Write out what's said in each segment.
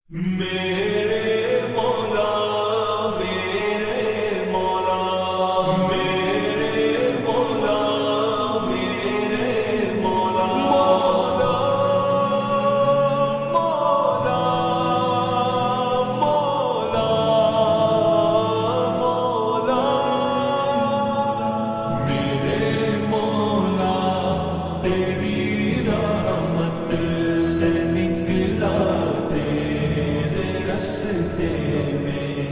میرے مولا میرے مولا میرے مولا میرے مولا مولا مولا مولا مولا میرے مولا تیری رحمت سے نکلا رستے میں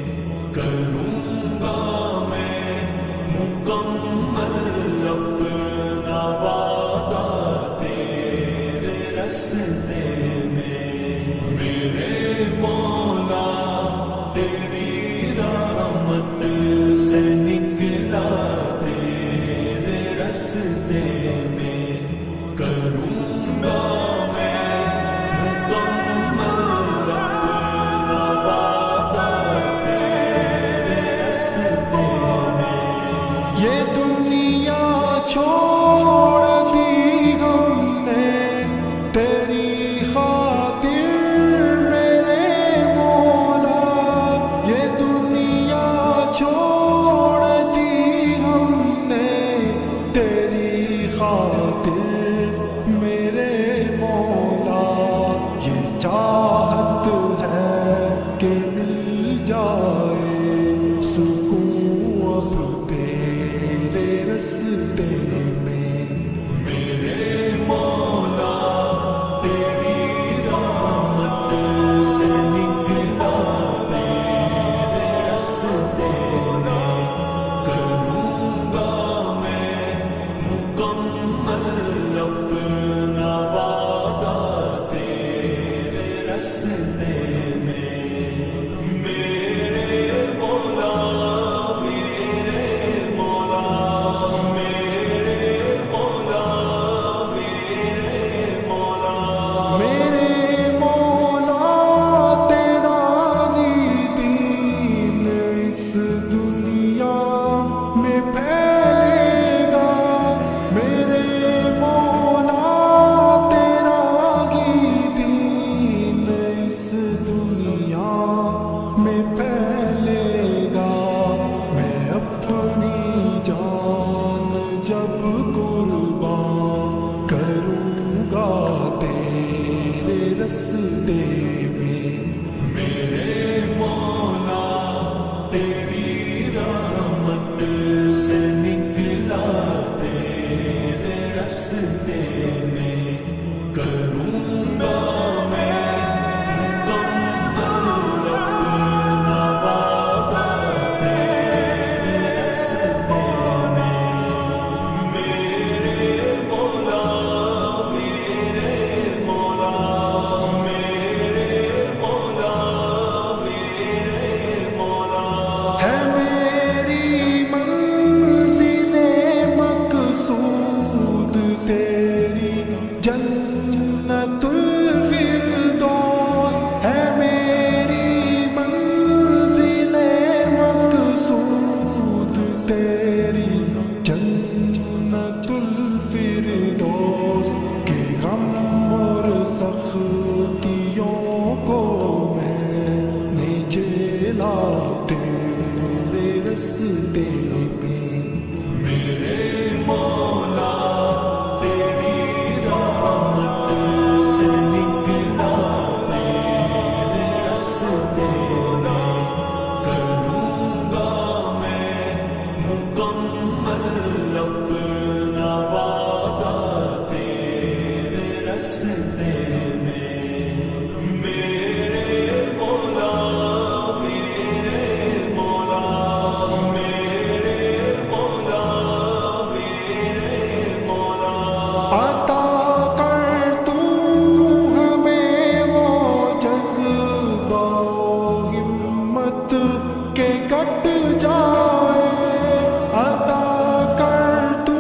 کروں گا میں مکمل اپنا وعدہ تیرے رستے میں میرے مولا تیری رحمت سے نکلا تیرے رستے میں کروں گا چھوڑ دی ہم نے تیری خاطر میرے مولا، یہ دنیا چھوڑ دی ہم نے تیری خاطر میرے مولا، یہ چاہت ہے کہ مل جائے سکون اب تیرے رستے میں میرے مولا تیری رحمت سے نکلا تیرے رستے میں کروں گا میں مکمل اپنا وعدہ تیرے رستے میں میرے مولا رستے میں میرے مولا تیری رحمت سے نکلا تیرے رستے میں کروں گا میں مکمل اپنا وعدہ تیرے رستے میں میرے مولا جنت الفردوس ہے میری منزل مقصود تیری جنت الفردوس کے غم اور سختیوں کو میں نے جھیلا تیرے رستے میں میرے مولا کٹ جائے عطا کر تو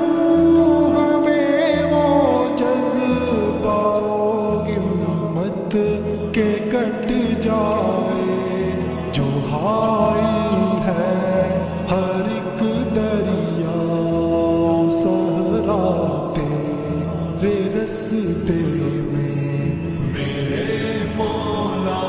ہمیں وہ جذبہ ہمت کے کٹ جائے جو حائل ہے ہر ایک دریا صحرا تیرے رستے میں میرے مولا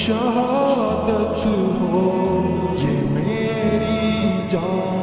شہادت ہو، یہ میری جان